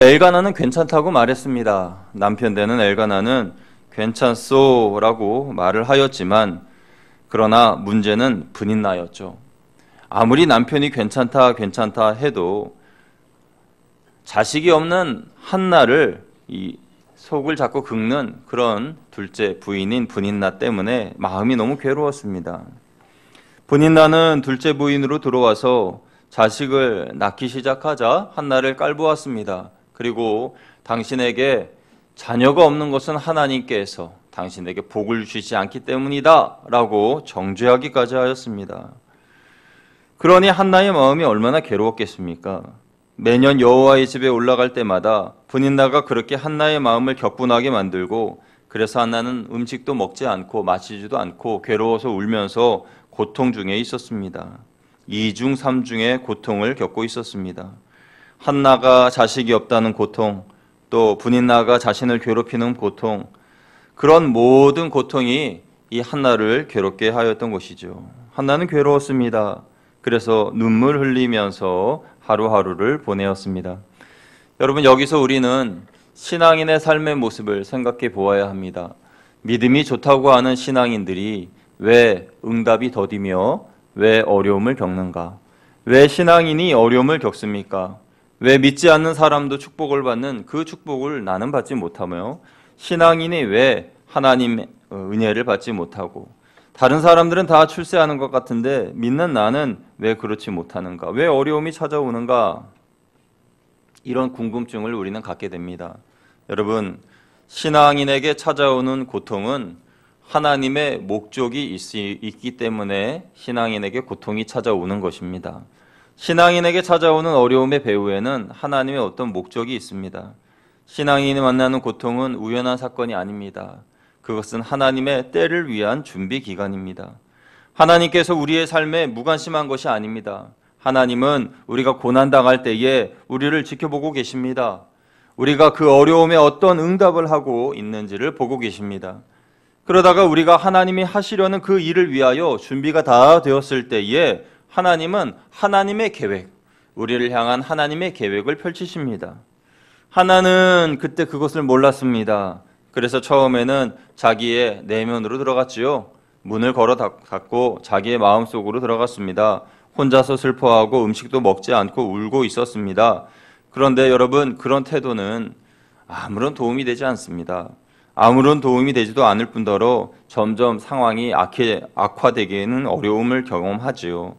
엘가나는 괜찮다고 말했습니다. 남편 되는 엘가나는 괜찮소라고 말을 하였지만 그러나 문제는 분인나였죠. 아무리 남편이 괜찮다 해도 자식이 없는 한나를 이 속을 자꾸 긁는 그런 둘째 부인인 분인나 때문에 마음이 너무 괴로웠습니다. 분인나는 둘째 부인으로 들어와서 자식을 낳기 시작하자 한나를 깔보았습니다. 그리고 당신에게 자녀가 없는 것은 하나님께서 당신에게 복을 주시지 않기 때문이다 라고 정죄하기까지 하였습니다. 그러니 한나의 마음이 얼마나 괴로웠겠습니까? 매년 여호와의 집에 올라갈 때마다 분인나가 그렇게 한나의 마음을 격분하게 만들고 그래서 한나는 음식도 먹지 않고 마시지도 않고 괴로워서 울면서 고통 중에 있었습니다. 2중 3중의 고통을 겪고 있었습니다. 한나가 자식이 없다는 고통, 또 분인나가 자신을 괴롭히는 고통, 그런 모든 고통이 이 한나를 괴롭게 하였던 것이죠. 한나는 괴로웠습니다. 그래서 눈물 흘리면서 하루하루를 보내었습니다. 여러분, 여기서 우리는 신앙인의 삶의 모습을 생각해 보아야 합니다. 믿음이 좋다고 하는 신앙인들이 왜 응답이 더디며 왜 어려움을 겪는가? 왜 신앙인이 어려움을 겪습니까? 왜 믿지 않는 사람도 축복을 받는 그 축복을 나는 받지 못하며 신앙인이 왜 하나님의 은혜를 받지 못하고 다른 사람들은 다 출세하는 것 같은데 믿는 나는 왜 그렇지 못하는가? 왜 어려움이 찾아오는가? 이런 궁금증을 우리는 갖게 됩니다. 여러분, 신앙인에게 찾아오는 고통은 하나님의 목적이 있기 때문에 신앙인에게 고통이 찾아오는 것입니다. 신앙인에게 찾아오는 어려움의 배후에는 하나님의 어떤 목적이 있습니다. 신앙인이 만나는 고통은 우연한 사건이 아닙니다. 그것은 하나님의 때를 위한 준비 기간입니다. 하나님께서 우리의 삶에 무관심한 것이 아닙니다. 하나님은 우리가 고난당할 때에 우리를 지켜보고 계십니다. 우리가 그 어려움에 어떤 응답을 하고 있는지를 보고 계십니다. 그러다가 우리가 하나님이 하시려는 그 일을 위하여 준비가 다 되었을 때에 하나님은 하나님의 계획, 우리를 향한 하나님의 계획을 펼치십니다. 하나는 그때 그것을 몰랐습니다. 그래서 처음에는 자기의 내면으로 들어갔지요. 문을 걸어 닫고 자기의 마음속으로 들어갔습니다. 혼자서 슬퍼하고 음식도 먹지 않고 울고 있었습니다. 그런데 여러분, 그런 태도는 아무런 도움이 되지 않습니다. 아무런 도움이 되지도 않을 뿐더러 점점 상황이 악화되기에는 어려움을 경험하지요.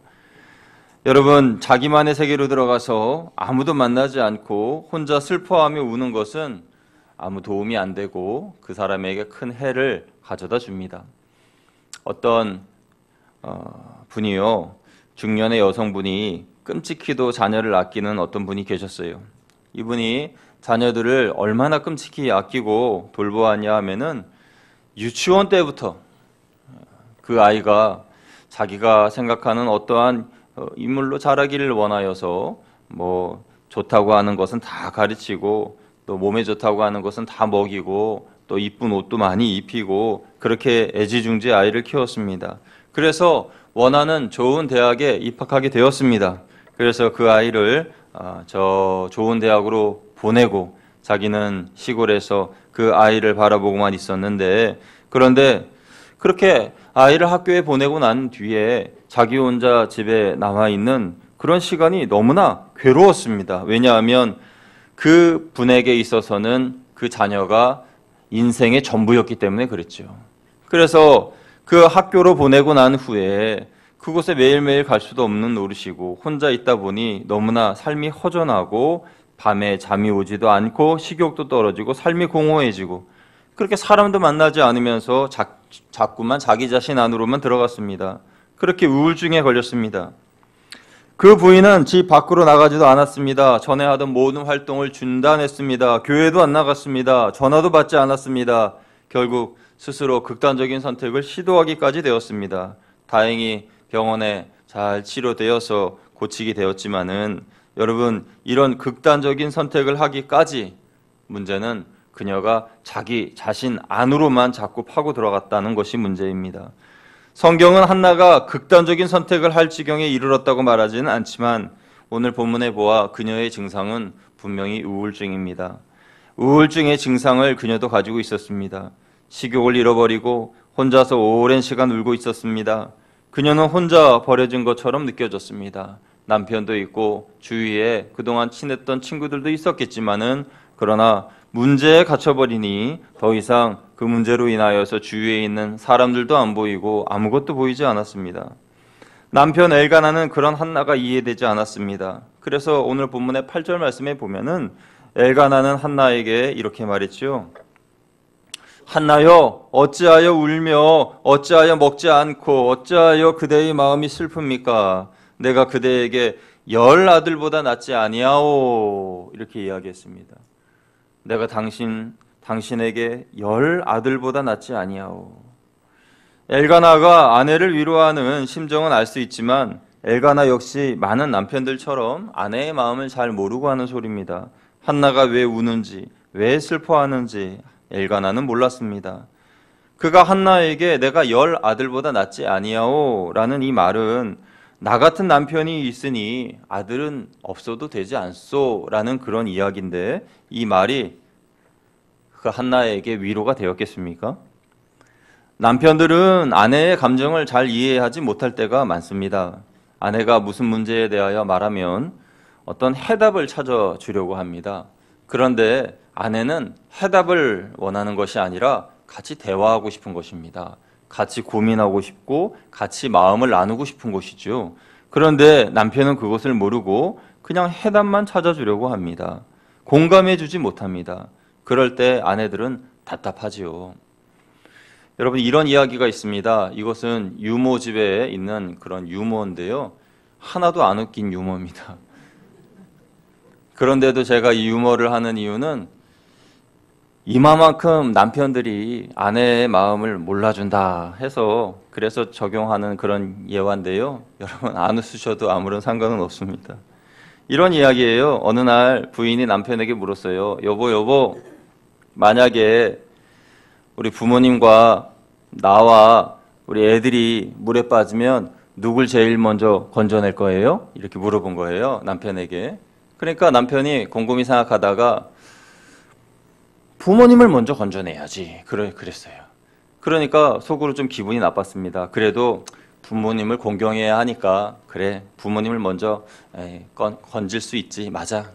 여러분, 자기만의 세계로 들어가서 아무도 만나지 않고 혼자 슬퍼하며 우는 것은 아무 도움이 안 되고 그 사람에게 큰 해를 가져다 줍니다. 어떤 분이요, 중년의 여성분이 끔찍히도 자녀를 아끼는 어떤 분이 계셨어요. 이분이 자녀들을 얼마나 끔찍히 아끼고 돌보았냐 하면은 유치원 때부터 그 아이가 자기가 생각하는 어떠한 인물로 자라기를 원하여서 뭐 좋다고 하는 것은 다 가르치고 또 몸에 좋다고 하는 것은 다 먹이고 또 이쁜 옷도 많이 입히고 그렇게 애지중지 아이를 키웠습니다. 그래서 원하는 좋은 대학에 입학하게 되었습니다. 그래서 그 아이를 저 좋은 대학으로 보내고 자기는 시골에서 그 아이를 바라보고만 있었는데, 그런데 그렇게 아이를 학교에 보내고 난 뒤에 자기 혼자 집에 남아 있는 그런 시간이 너무나 괴로웠습니다. 왜냐하면 그 분에게 있어서는 그 자녀가 인생의 전부였기 때문에 그랬죠. 그래서 그 학교로 보내고 난 후에 그곳에 매일매일 갈 수도 없는 노릇이고 혼자 있다 보니 너무나 삶이 허전하고 밤에 잠이 오지도 않고 식욕도 떨어지고 삶이 공허해지고 그렇게 사람도 만나지 않으면서 자꾸만 자기 자신 안으로만 들어갔습니다. 그렇게 우울증에 걸렸습니다. 그 부인은 집 밖으로 나가지도 않았습니다. 전에 하던 모든 활동을 중단했습니다. 교회도 안 나갔습니다. 전화도 받지 않았습니다. 결국 스스로 극단적인 선택을 시도하기까지 되었습니다. 다행히 병원에 잘 치료되어서 고치게 되었지만은 여러분, 이런 극단적인 선택을 하기까지 문제는 그녀가 자기 자신 안으로만 자꾸 파고 들어갔다는 것이 문제입니다. 성경은 한나가 극단적인 선택을 할 지경에 이르렀다고 말하지는 않지만 오늘 본문에 보아 그녀의 증상은 분명히 우울증입니다. 우울증의 증상을 그녀도 가지고 있었습니다. 식욕을 잃어버리고 혼자서 오랜 시간 울고 있었습니다. 그녀는 혼자 버려진 것처럼 느껴졌습니다. 남편도 있고 주위에 그동안 친했던 친구들도 있었겠지만은 그러나 문제에 갇혀버리니 더 이상 그 문제로 인하여서 주위에 있는 사람들도 안 보이고 아무것도 보이지 않았습니다. 남편 엘가나는 그런 한나가 이해되지 않았습니다. 그래서 오늘 본문의 8절 말씀에 보면은 엘가나는 한나에게 이렇게 말했죠. 한나여, 어찌하여 울며 어찌하여 먹지 않고 어찌하여 그대의 마음이 슬픕니까? 내가 그대에게 10 아들보다 낫지 아니하오. 이렇게 이야기했습니다. 내가 당신에게 10 아들보다 낫지 아니하오. 엘가나가 아내를 위로하는 심정은 알 수 있지만 엘가나 역시 많은 남편들처럼 아내의 마음을 잘 모르고 하는 소리입니다. 한나가 왜 우는지, 왜 슬퍼하는지 엘가나는 몰랐습니다. 그가 한나에게 내가 10 아들보다 낫지 아니하오 라는 이 말은 나 같은 남편이 있으니 아들은 없어도 되지 않소 라는 그런 이야기인데 이 말이 그 한나에게 위로가 되었겠습니까? 남편들은 아내의 감정을 잘 이해하지 못할 때가 많습니다. 아내가 무슨 문제에 대하여 말하면 어떤 해답을 찾아주려고 합니다. 그런데 아내는 해답을 원하는 것이 아니라 같이 대화하고 싶은 것입니다. 같이 고민하고 싶고 같이 마음을 나누고 싶은 것이죠. 그런데 남편은 그것을 모르고 그냥 해답만 찾아주려고 합니다. 공감해 주지 못합니다. 그럴 때 아내들은 답답하지요. 여러분 이런 이야기가 있습니다. 이것은 유머집에 있는 그런 유머인데요. 하나도 안 웃긴 유머입니다. 그런데도 제가 이 유머를 하는 이유는 이마만큼 남편들이 아내의 마음을 몰라준다 해서 그래서 적용하는 그런 예화인데요. 여러분 안 웃으셔도 아무런 상관은 없습니다. 이런 이야기예요. 어느 날 부인이 남편에게 물었어요. 여보, 만약에 우리 부모님과 나와 우리 애들이 물에 빠지면 누굴 제일 먼저 건져낼 거예요? 이렇게 물어본 거예요. 남편에게. 그러니까 남편이 곰곰이 생각하다가 부모님을 먼저 건져내야지. 그랬어요. 그러니까 속으로 좀 기분이 나빴습니다. 그래도 부모님을 공경해야 하니까 그래 부모님을 먼저 건질 수 있지. 맞아.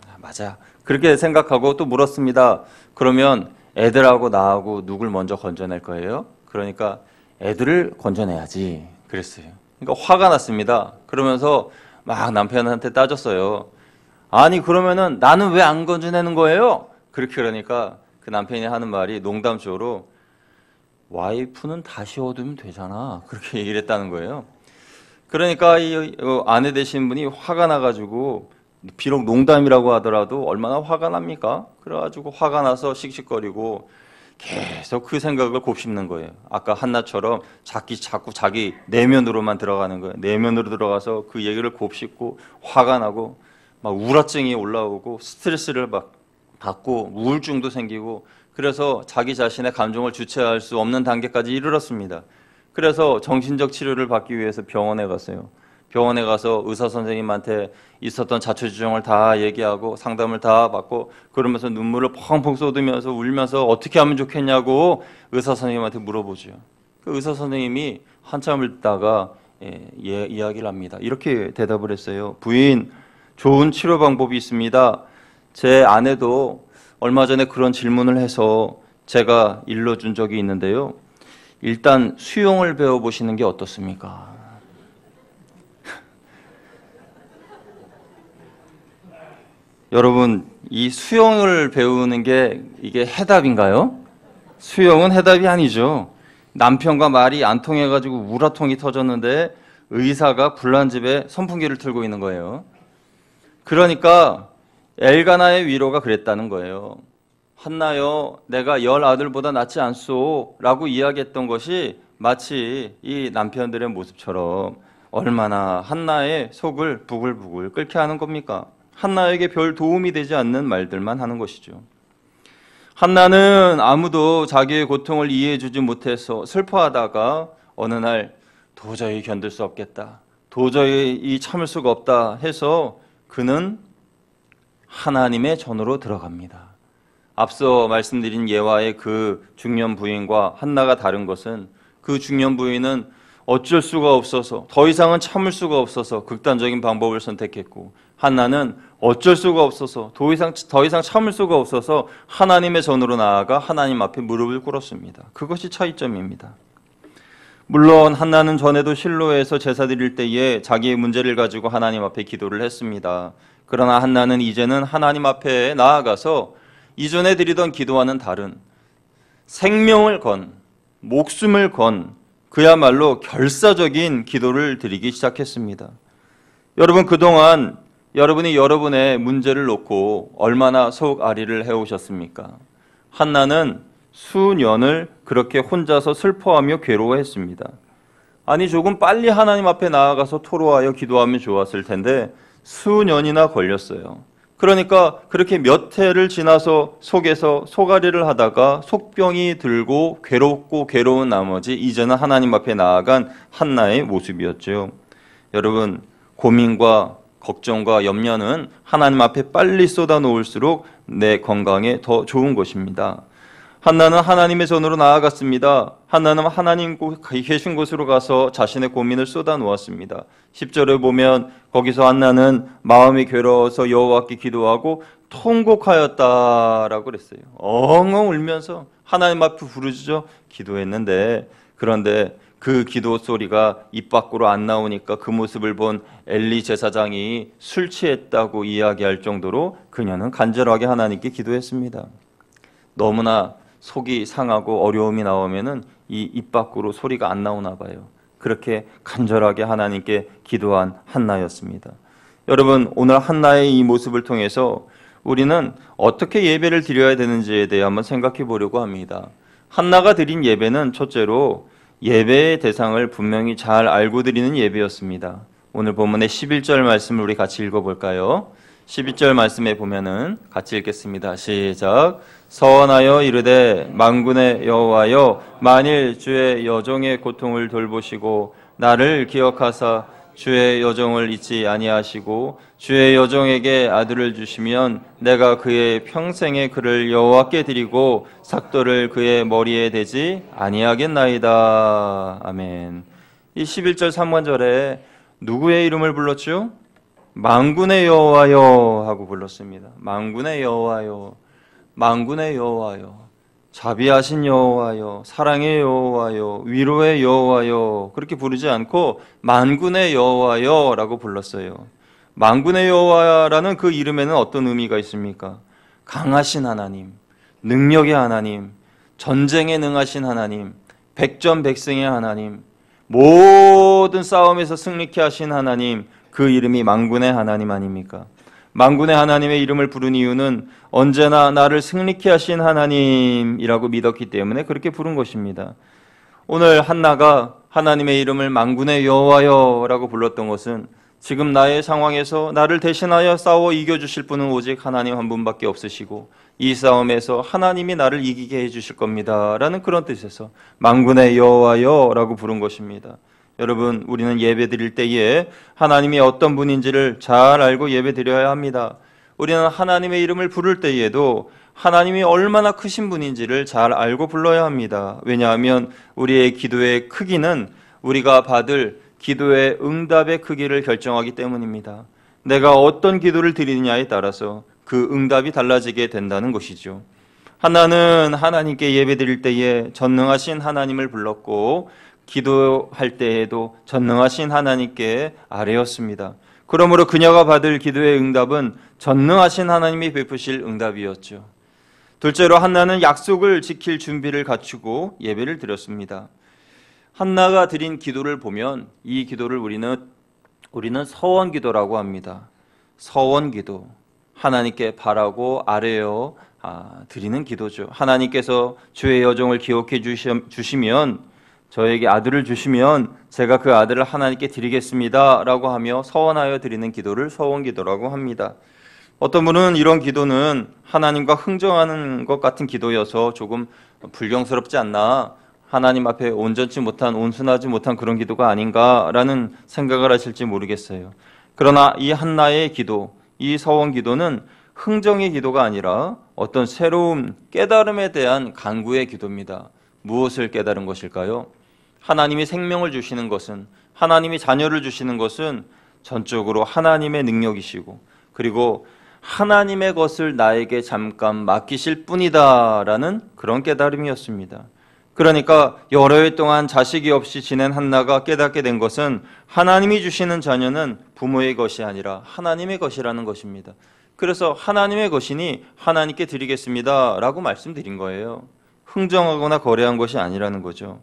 그렇게 생각하고 또 물었습니다. 그러면 애들하고 나하고 누굴 먼저 건져낼 거예요? 그러니까 애들을 건져내야지. 그랬어요. 그러니까 화가 났습니다. 그러면서 막 남편한테 따졌어요. 아니 그러면은 나는 왜 안 건져내는 거예요? 그러니까 그 남편이 하는 말이 농담조로 와이프는 다시 얻으면 되잖아. 그렇게 얘기를 했다는 거예요. 그러니까 이 아내 되신 분이 화가 나가지고 비록 농담이라고 하더라도 얼마나 화가 납니까? 그래가지고 화가 나서 씩씩거리고 계속 그 생각을 곱씹는 거예요. 아까 한나처럼 자꾸 자기 내면으로만 들어가는 거예요. 내면으로 들어가서 그 얘기를 곱씹고 화가 나고 막 우울증이 올라오고 스트레스를 막 받고 우울증도 생기고 그래서 자기 자신의 감정을 주체할 수 없는 단계까지 이르렀습니다. 그래서 정신적 치료를 받기 위해서 병원에 갔어요. 병원에 가서 의사 선생님한테 있었던 자초지종을 다 얘기하고 상담을 다 받고 그러면서 눈물을 펑펑 쏟으면서 울면서 어떻게 하면 좋겠냐고 의사 선생님한테 물어보죠. 그 의사 선생님이 한참을 듣다가 이야기를 합니다. 이렇게 대답을 했어요. 부인, 좋은 치료 방법이 있습니다. 제 아내도 얼마 전에 그런 질문을 해서 제가 일러준 적이 있는데요. 일단 수영을 배워보시는 게 어떻습니까? 여러분, 이 수영을 배우는 게 이게 해답인가요? 수영은 해답이 아니죠. 남편과 말이 안 통해가지고 우라통이 터졌는데 의사가 불난 집에 선풍기를 틀고 있는 거예요. 그러니까 엘가나의 위로가 그랬다는 거예요. 한나여, 내가 10 아들보다 낫지 않소 라고 이야기했던 것이 마치 이 남편들의 모습처럼 얼마나 한나의 속을 부글부글 끓게 하는 겁니까? 한나에게 별 도움이 되지 않는 말들만 하는 것이죠. 한나는 아무도 자기의 고통을 이해해 주지 못해서 슬퍼하다가 어느 날 도저히 견딜 수 없겠다. 도저히 참을 수가 없다 해서 그는 하나님의 전으로 들어갑니다. 앞서 말씀드린 예화의 그 중년 부인과 한나가 다른 것은 그 중년 부인은 어쩔 수가 없어서, 더 이상은 참을 수가 없어서 극단적인 방법을 선택했고, 한나는 어쩔 수가 없어서 더 이상 참을 수가 없어서 하나님의 전으로 나아가 하나님 앞에 무릎을 꿇었습니다. 그것이 차이점입니다. 물론 한나는 전에도 실로에서 제사 드릴 때에 자기의 문제를 가지고 하나님 앞에 기도를 했습니다. 그러나 한나는 이제는 하나님 앞에 나아가서 이전에 드리던 기도와는 다른 생명을 건, 목숨을 건 그야말로 결사적인 기도를 드리기 시작했습니다. 여러분, 그동안 여러분이 여러분의 문제를 놓고 얼마나 속앓이를 해오셨습니까? 한나는 수년을 그렇게 혼자서 슬퍼하며 괴로워했습니다. 아니, 조금 빨리 하나님 앞에 나아가서 토로하여 기도하면 좋았을 텐데 수년이나 걸렸어요. 그러니까 그렇게 몇 해를 지나서 속에서 속앓이를 하다가 속병이 들고 괴롭고 괴로운 나머지 이제는 하나님 앞에 나아간 한나의 모습이었죠. 여러분, 고민과 걱정과 염려는 하나님 앞에 빨리 쏟아놓을수록 내 건강에 더 좋은 것입니다. 한나는 하나님의 전으로 나아갔습니다. 한나는 하나님 계신 곳으로 가서 자신의 고민을 쏟아놓았습니다. 10절에 보면 거기서 한나는 마음이 괴로워서 여호와께 기도하고 통곡하였다라고 그랬어요. 엉엉 울면서 하나님 앞에 부르짖어 기도했는데, 그런데 그 기도 소리가 입 밖으로 안 나오니까 그 모습을 본 엘리 제사장이 술 취했다고 이야기할 정도로 그녀는 간절하게 하나님께 기도했습니다. 너무나 속이 상하고 어려움이 나오면은 이 입 밖으로 소리가 안 나오나 봐요. 그렇게 간절하게 하나님께 기도한 한나였습니다. 여러분, 오늘 한나의 이 모습을 통해서 우리는 어떻게 예배를 드려야 되는지에 대해 한번 생각해 보려고 합니다. 한나가 드린 예배는 첫째로 예배의 대상을 분명히 잘 알고 드리는 예배였습니다. 오늘 본문의 11절 말씀을 우리 같이 읽어볼까요? 12절 말씀에 보면은 같이 읽겠습니다. 시작. 서원하여 이르되 만군의 여호와여, 만일 주의 여종의 고통을 돌보시고 나를 기억하사 주의 여종을 잊지 아니하시고 주의 여종에게 아들을 주시면 내가 그의 평생의 그를 여호와께 드리고 삭도를 그의 머리에 대지 아니하겠나이다. 아멘. 이 11절 3관절에 누구의 이름을 불렀죠? 만군의 여호와여 하고 불렀습니다. 만군의 여호와여, 만군의 여호와여, 자비하신 여호와여, 사랑의 여호와여, 위로의 여호와여, 그렇게 부르지 않고 만군의 여호와여라고 불렀어요. 만군의 여호와라는 그 이름에는 어떤 의미가 있습니까? 강하신 하나님, 능력의 하나님, 전쟁에 능하신 하나님, 백전백승의 하나님, 모든 싸움에서 승리케 하신 하나님, 그 이름이 만군의 하나님 아닙니까? 만군의 하나님의 이름을 부른 이유는 언제나 나를 승리케 하신 하나님이라고 믿었기 때문에 그렇게 부른 것입니다. 오늘 한나가 하나님의 이름을 만군의 여호와여라고 불렀던 것은 지금 나의 상황에서 나를 대신하여 싸워 이겨주실 분은 오직 하나님 한 분밖에 없으시고 이 싸움에서 하나님이 나를 이기게 해주실 겁니다 라는 그런 뜻에서 만군의 여호와여라고 부른 것입니다. 여러분, 우리는 예배 드릴 때에 하나님이 어떤 분인지를 잘 알고 예배 드려야 합니다. 우리는 하나님의 이름을 부를 때에도 하나님이 얼마나 크신 분인지를 잘 알고 불러야 합니다. 왜냐하면 우리의 기도의 크기는 우리가 받을 기도의 응답의 크기를 결정하기 때문입니다. 내가 어떤 기도를 드리느냐에 따라서 그 응답이 달라지게 된다는 것이죠. 한나는 하나님께 예배 드릴 때에 전능하신 하나님을 불렀고 기도할 때에도 전능하신 하나님께 아뢰었습니다. 그러므로 그녀가 받을 기도의 응답은 전능하신 하나님이 베푸실 응답이었죠. 둘째로 한나는 약속을 지킬 준비를 갖추고 예배를 드렸습니다. 한나가 드린 기도를 보면 이 기도를 우리는 서원기도라고 합니다. 서원기도, 하나님께 바라고 아뢰어 드리는 기도죠. 하나님께서 주의 여종을 기억해 주시면, 저에게 아들을 주시면 제가 그 아들을 하나님께 드리겠습니다 라고 하며 서원하여 드리는 기도를 서원기도라고 합니다. 어떤 분은 이런 기도는 하나님과 흥정하는 것 같은 기도여서 조금 불경스럽지 않나, 하나님 앞에 온전치 못한, 온순하지 못한 그런 기도가 아닌가라는 생각을 하실지 모르겠어요. 그러나 이 한나의 기도, 이 서원 기도는 흥정의 기도가 아니라 어떤 새로운 깨달음에 대한 간구의 기도입니다. 무엇을 깨달은 것일까요? 하나님이 생명을 주시는 것은, 하나님이 자녀를 주시는 것은 전적으로 하나님의 능력이시고, 그리고 하나님의 것을 나에게 잠깐 맡기실 뿐이다라는 그런 깨달음이었습니다. 그러니까 여러 해 동안 자식이 없이 지낸 한나가 깨닫게 된 것은 하나님이 주시는 자녀는 부모의 것이 아니라 하나님의 것이라는 것입니다. 그래서 하나님의 것이니 하나님께 드리겠습니다 라고 말씀드린 거예요. 흥정하거나 거래한 것이 아니라는 거죠.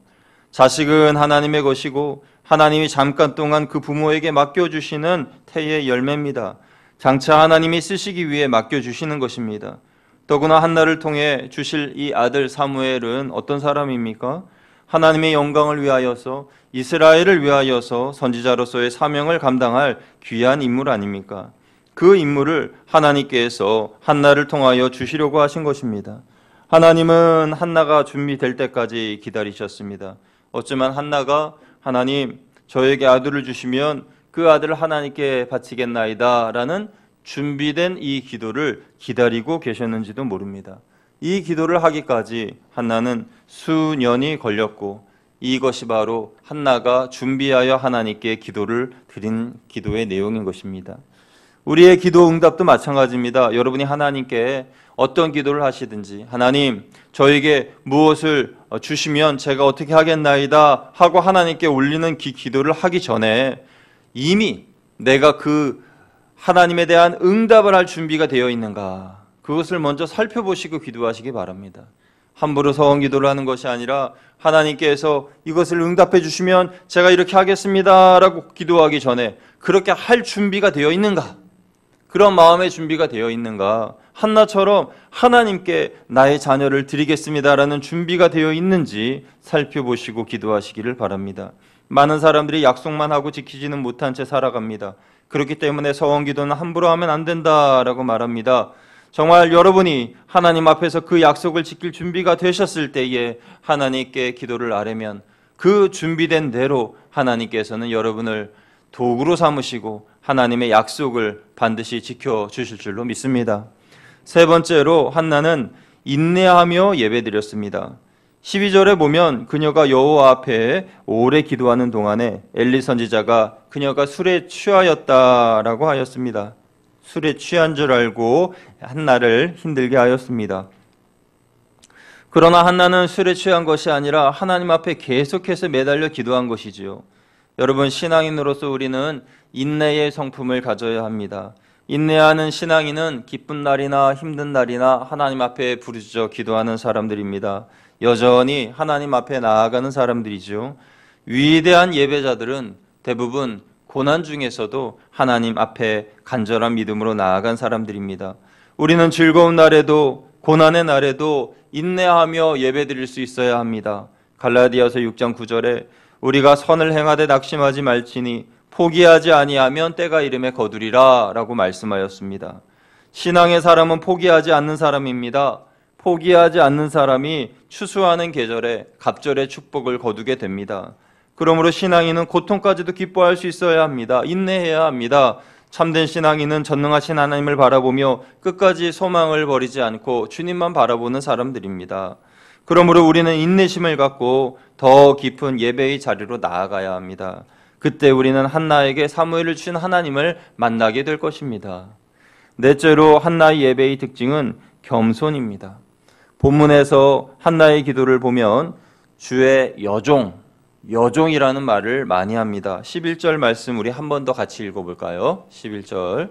자식은 하나님의 것이고 하나님이 잠깐 동안 그 부모에게 맡겨주시는 태의 열매입니다. 장차 하나님이 쓰시기 위해 맡겨주시는 것입니다. 더구나 한나를 통해 주실 이 아들 사무엘은 어떤 사람입니까? 하나님의 영광을 위하여서, 이스라엘을 위하여서 선지자로서의 사명을 감당할 귀한 인물 아닙니까? 그 인물을 하나님께서 한나를 통하여 주시려고 하신 것입니다. 하나님은 한나가 준비될 때까지 기다리셨습니다. 어쩌면 한나가 하나님 저에게 아들을 주시면 그 아들을 하나님께 바치겠나이다 라는 준비된 이 기도를 기다리고 계셨는지도 모릅니다. 이 기도를 하기까지 한나는 수년이 걸렸고 이것이 바로 한나가 준비하여 하나님께 기도를 드린 기도의 내용인 것입니다. 우리의 기도 응답도 마찬가지입니다. 여러분이 하나님께 어떤 기도를 하시든지 하나님 저에게 무엇을 주시면 제가 어떻게 하겠나이다 하고 하나님께 올리는 기도를 하기 전에 이미 내가 그 하나님에 대한 응답을 할 준비가 되어 있는가, 그것을 먼저 살펴보시고 기도하시기 바랍니다. 함부로 서원 기도를 하는 것이 아니라 하나님께서 이것을 응답해 주시면 제가 이렇게 하겠습니다 라고 기도하기 전에 그렇게 할 준비가 되어 있는가, 그런 마음의 준비가 되어 있는가, 한나처럼 하나님께 나의 자녀를 드리겠습니다라는 준비가 되어 있는지 살펴보시고 기도하시기를 바랍니다. 많은 사람들이 약속만 하고 지키지는 못한 채 살아갑니다. 그렇기 때문에 서원 기도는 함부로 하면 안 된다라고 말합니다. 정말 여러분이 하나님 앞에서 그 약속을 지킬 준비가 되셨을 때에 하나님께 기도를 아뢰면 그 준비된 대로 하나님께서는 여러분을 도구로 삼으시고 하나님의 약속을 반드시 지켜주실 줄로 믿습니다. 세 번째로 한나는 인내하며 예배드렸습니다. 12절에 보면 그녀가 여호와 앞에 오래 기도하는 동안에 엘리 선지자가 그녀가 술에 취하였다라고 하였습니다. 술에 취한 줄 알고 한나를 힘들게 하였습니다. 그러나 한나는 술에 취한 것이 아니라 하나님 앞에 계속해서 매달려 기도한 것이지요. 여러분, 신앙인으로서 우리는 인내의 성품을 가져야 합니다. 인내하는 신앙인은 기쁜 날이나 힘든 날이나 하나님 앞에 부르짖어 기도하는 사람들입니다. 여전히 하나님 앞에 나아가는 사람들이죠. 위대한 예배자들은 대부분 고난 중에서도 하나님 앞에 간절한 믿음으로 나아간 사람들입니다. 우리는 즐거운 날에도 고난의 날에도 인내하며 예배드릴 수 있어야 합니다. 갈라디아서 6장 9절에 우리가 선을 행하되 낙심하지 말지니 포기하지 아니하면 때가 이름에 거두리라 라고 말씀하였습니다. 신앙의 사람은 포기하지 않는 사람입니다. 포기하지 않는 사람이 추수하는 계절에 갑절의 축복을 거두게 됩니다. 그러므로 신앙인은 고통까지도 기뻐할 수 있어야 합니다. 인내해야 합니다. 참된 신앙인은 전능하신 하나님을 바라보며 끝까지 소망을 버리지 않고 주님만 바라보는 사람들입니다. 그러므로 우리는 인내심을 갖고 더 깊은 예배의 자리로 나아가야 합니다. 그때 우리는 한나에게 사무엘을 주신 하나님을 만나게 될 것입니다. 넷째로 한나의 예배의 특징은 겸손입니다. 본문에서 한나의 기도를 보면 주의 여종이라는 말을 많이 합니다. 11절 말씀 우리 한 번 더 같이 읽어볼까요? 11절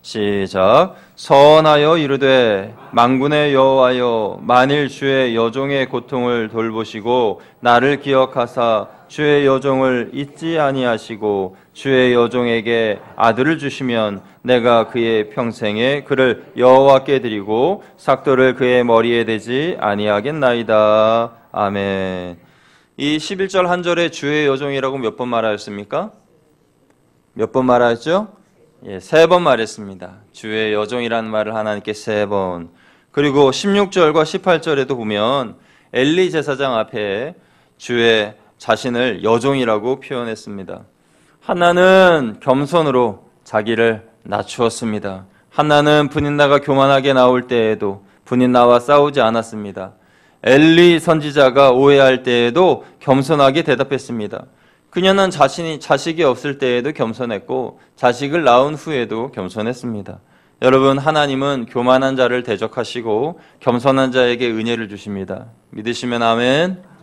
시작. 선하여 이르되 만군의 여호와여 만일 주의 여종의 고통을 돌보시고 나를 기억하사 주의 여종을 잊지 아니하시고 주의 여종에게 아들을 주시면 내가 그의 평생에 그를 여호와께 드리고 삭도를 그의 머리에 대지 아니하겠나이다. 아멘. 이 11절 한 절에 주의 여종이라고 몇 번 말하였습니까? 몇 번 말하였죠? 예, 3번 말했습니다. 주의 여종이라는 말을 하나님께 3번. 그리고 16절과 18절에도 보면 엘리 제사장 앞에 주의 자신을 여종이라고 표현했습니다. 한나는 겸손으로 자기를 낮추었습니다. 한나는 분인나가 교만하게 나올 때에도 분인나와 싸우지 않았습니다. 엘리 선지자가 오해할 때에도 겸손하게 대답했습니다. 그녀는 자식이 없을 때에도 겸손했고 자식을 낳은 후에도 겸손했습니다. 여러분, 하나님은 교만한 자를 대적하시고 겸손한 자에게 은혜를 주십니다. 믿으시면 아멘.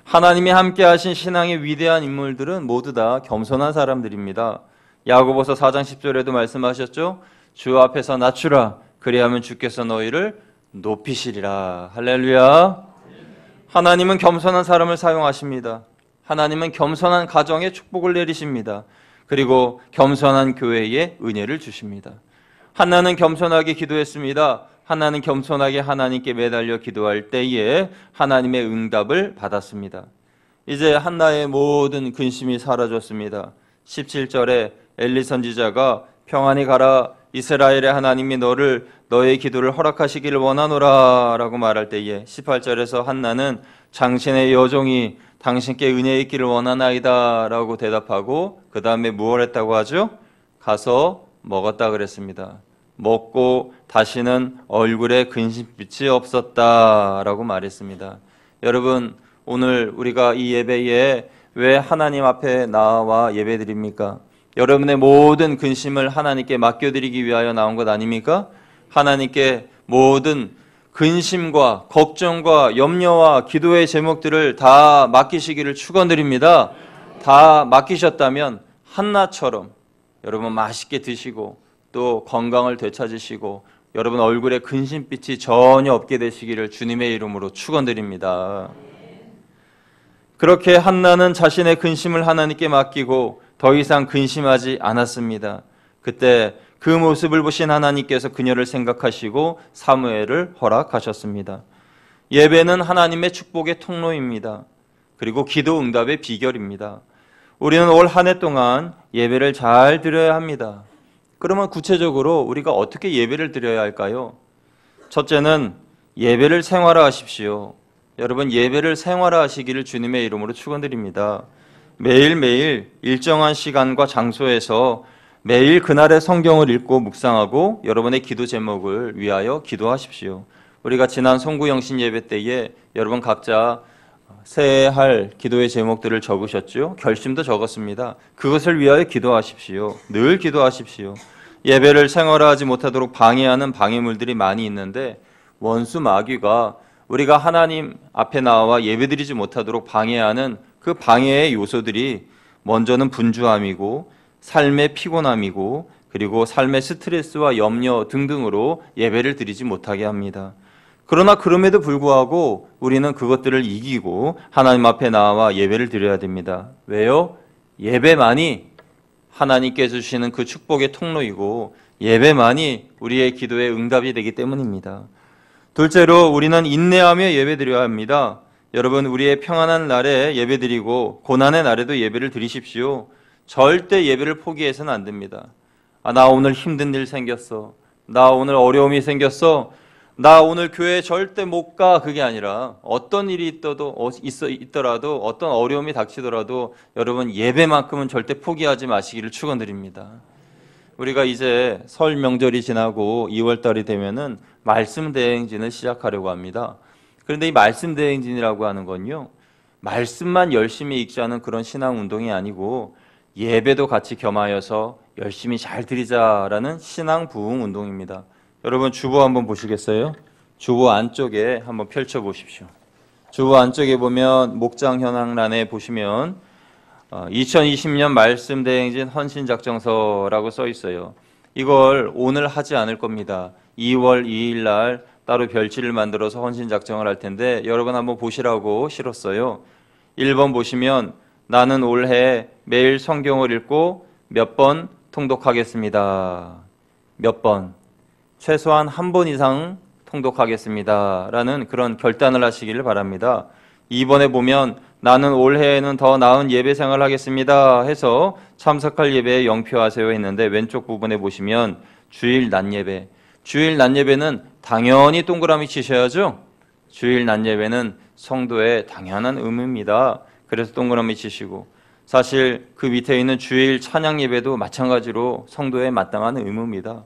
하나님이 함께 하신 신앙의 위대한 인물들은 모두 다 겸손한 사람들입니다. 야고보서 4장 10절에도 말씀하셨죠. 주 앞에서 낮추라. 그리하면 주께서 너희를 높이시리라. 할렐루야. 하나님은 겸손한 사람을 사용하십니다. 하나님은 겸손한 가정에 축복을 내리십니다. 그리고 겸손한 교회에 은혜를 주십니다. 한나는 겸손하게 기도했습니다. 한나는 겸손하게 하나님께 매달려 기도할 때에 하나님의 응답을 받았습니다. 이제 한나의 모든 근심이 사라졌습니다. 17절에 엘리 선지자가 평안히 가라. 이스라엘의 하나님이 너의 기도를 허락하시기를 원하노라 라고 말할 때에 18절에서 한나는 당신의 여종이 당신께 은혜 있기를 원하나이다 라고 대답하고 그 다음에 무엇을 했다고 하죠? 가서 먹었다 그랬습니다. 먹고 다시는 얼굴에 근심빛이 없었다 라고 말했습니다. 여러분, 오늘 우리가 이 예배에 왜 하나님 앞에 나와 예배드립니까? 여러분의 모든 근심을 하나님께 맡겨드리기 위하여 나온 것 아닙니까? 하나님께 모든 근심과 걱정과 염려와 기도의 제목들을 다 맡기시기를 축원드립니다. 다 맡기셨다면 한나처럼 여러분 맛있게 드시고 또 건강을 되찾으시고 여러분 얼굴에 근심빛이 전혀 없게 되시기를 주님의 이름으로 축원드립니다. 그렇게 한나는 자신의 근심을 하나님께 맡기고 더 이상 근심하지 않았습니다. 그때 그 모습을 보신 하나님께서 그녀를 생각하시고 사무엘을 허락하셨습니다. 예배는 하나님의 축복의 통로입니다. 그리고 기도 응답의 비결입니다. 우리는 올 한 해 동안 예배를 잘 드려야 합니다. 그러면 구체적으로 우리가 어떻게 예배를 드려야 할까요? 첫째는 예배를 생활화하십시오. 여러분, 예배를 생활화하시기를 주님의 이름으로 축원드립니다. 매일매일 일정한 시간과 장소에서 매일 그날의 성경을 읽고 묵상하고 여러분의 기도 제목을 위하여 기도하십시오. 우리가 지난 송구영신 예배 때에 여러분 각자 새해 할 기도의 제목들을 적으셨죠? 결심도 적었습니다. 그것을 위하여 기도하십시오. 늘 기도하십시오. 예배를 생활화하지 못하도록 방해하는 방해물들이 많이 있는데 원수 마귀가 우리가 하나님 앞에 나와 예배드리지 못하도록 방해하는 그 방해의 요소들이 먼저는 분주함이고 삶의 피곤함이고 그리고 삶의 스트레스와 염려 등등으로 예배를 드리지 못하게 합니다. 그러나 그럼에도 불구하고 우리는 그것들을 이기고 하나님 앞에 나와 예배를 드려야 됩니다. 왜요? 예배만이 하나님께 주시는 그 축복의 통로이고 예배만이 우리의 기도의 응답이 되기 때문입니다. 둘째로 우리는 인내하며 예배 드려야 합니다. 여러분, 우리의 평안한 날에 예배 드리고 고난의 날에도 예배를 드리십시오. 절대 예배를 포기해서는 안 됩니다. 나 오늘 힘든 일 생겼어. 나 오늘 어려움이 생겼어. 나 오늘 교회 절대 못 가. 그게 아니라 어떤 일이 있더라도 어떤 어려움이 닥치더라도 여러분 예배만큼은 절대 포기하지 마시기를 축원드립니다. 우리가 이제 설 명절이 지나고 2월 달이 되면은 말씀 대행진을 시작하려고 합니다. 그런데 이 말씀 대행진이라고 하는 건요, 말씀만 열심히 읽자는 그런 신앙 운동이 아니고 예배도 같이 겸하여서 열심히 잘 드리자라는 신앙 부흥 운동입니다. 여러분 주보 한번 보시겠어요? 주보 안쪽에 한번 펼쳐 보십시오. 주보 안쪽에 보면 목장 현황란에 보시면 2020년 말씀 대행진 헌신작정서라고 써 있어요. 이걸 오늘 하지 않을 겁니다. 2월 2일 날 따로 별지를 만들어서 헌신작정을 할 텐데 여러분 한번 보시라고 실었어요. 1번 보시면 나는 올해 매일 성경을 읽고 몇 번 통독하겠습니다. 몇 번? 최소한 한 번 이상 통독하겠습니다. 라는 그런 결단을 하시기를 바랍니다. 2번에 보면 나는 올해에는 더 나은 예배 생활을 하겠습니다. 해서 참석할 예배에 영표하세요 했는데 왼쪽 부분에 보시면 주일 낮 예배. 주일 낮 예배는 당연히 동그라미 치셔야죠. 주일 낮 예배는 성도의 당연한 의무입니다. 그래서 동그라미 치시고 사실 그 밑에 있는 주일 찬양 예배도 마찬가지로 성도의 마땅한 의무입니다.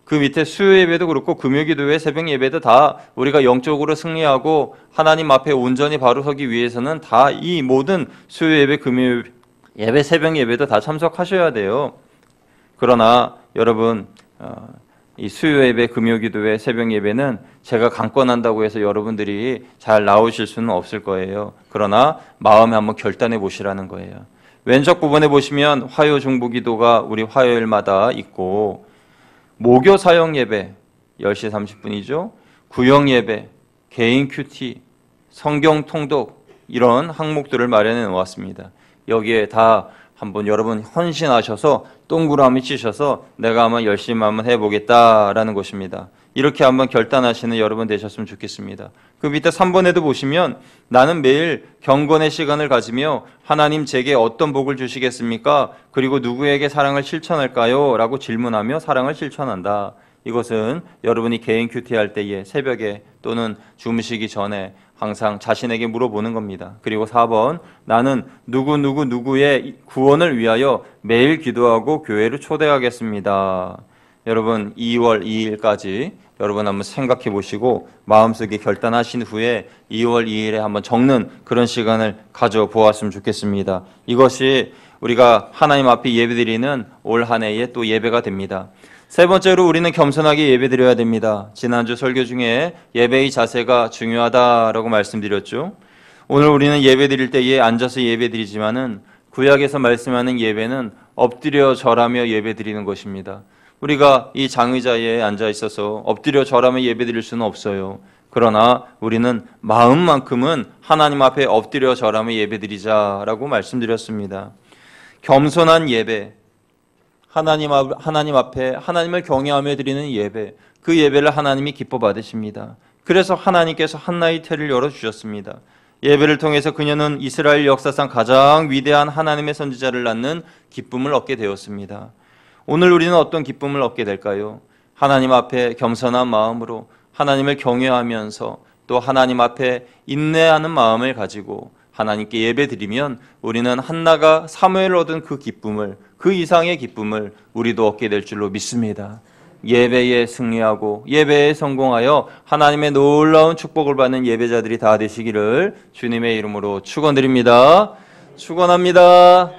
그 밑에 수요 예배도 그렇고 금요기도회, 새벽 예배도 다 우리가 영적으로 승리하고 하나님 앞에 온전히 바로 서기 위해서는 다 이 모든 수요 예배, 금요 예배, 새벽 예배도 다 참석하셔야 돼요. 그러나 여러분 이 수요 예배, 금요기도회, 새벽 예배는 제가 강권한다고 해서 여러분들이 잘 나오실 수는 없을 거예요. 그러나 마음에 한번 결단해 보시라는 거예요. 왼쪽 부분에 보시면 화요 중보기도가 우리 화요일마다 있고, 모교 사역 예배 10시 30분이죠. 구역 예배, 개인 큐티, 성경 통독 이런 항목들을 마련해 놓았습니다. 여기에 다 한번 여러분 헌신하셔서 동그라미 치셔서 내가 한번 열심히 한번 해보겠다라는 것입니다. 이렇게 한번 결단하시는 여러분 되셨으면 좋겠습니다. 그 밑에 3번에도 보시면 나는 매일 경건의 시간을 가지며 하나님 제게 어떤 복을 주시겠습니까? 그리고 누구에게 사랑을 실천할까요? 라고 질문하며 사랑을 실천한다. 이것은 여러분이 개인 큐티할 때에 새벽에 또는 주무시기 전에 항상 자신에게 물어보는 겁니다. 그리고 4번, 나는 누구의 구원을 위하여 매일 기도하고 교회를 초대하겠습니다. 여러분 2월 2일까지 여러분 한번 생각해 보시고 마음속에 결단하신 후에 2월 2일에 한번 적는 그런 시간을 가져보았으면 좋겠습니다. 이것이 우리가 하나님 앞에 예배드리는 올 한 해의 또 예배가 됩니다. 세 번째로 우리는 겸손하게 예배드려야 됩니다. 지난주 설교 중에 예배의 자세가 중요하다라고 말씀드렸죠. 오늘 우리는 예배드릴 때에 앉아서 예배드리지만은 구약에서 말씀하는 예배는 엎드려 절하며 예배드리는 것입니다. 우리가 이 장의자에 앉아 있어서 엎드려 절하며 예배드릴 수는 없어요. 그러나 우리는 마음만큼은 하나님 앞에 엎드려 절하며 예배드리자라고 말씀드렸습니다. 겸손한 예배, 하나님 앞에 하나님을 경외하며 드리는 예배, 그 예배를 하나님이 기뻐 받으십니다. 그래서 하나님께서 한나의 태를 열어주셨습니다. 예배를 통해서 그녀는 이스라엘 역사상 가장 위대한 하나님의 선지자를 낳는 기쁨을 얻게 되었습니다. 오늘 우리는 어떤 기쁨을 얻게 될까요? 하나님 앞에 겸손한 마음으로 하나님을 경외하면서 또 하나님 앞에 인내하는 마음을 가지고 하나님께 예배드리면 우리는 한나가 사무엘을 얻은 그 기쁨을, 그 이상의 기쁨을 우리도 얻게 될 줄로 믿습니다. 예배에 승리하고 예배에 성공하여 하나님의 놀라운 축복을 받는 예배자들이 다 되시기를 주님의 이름으로 축원드립니다. 축원합니다.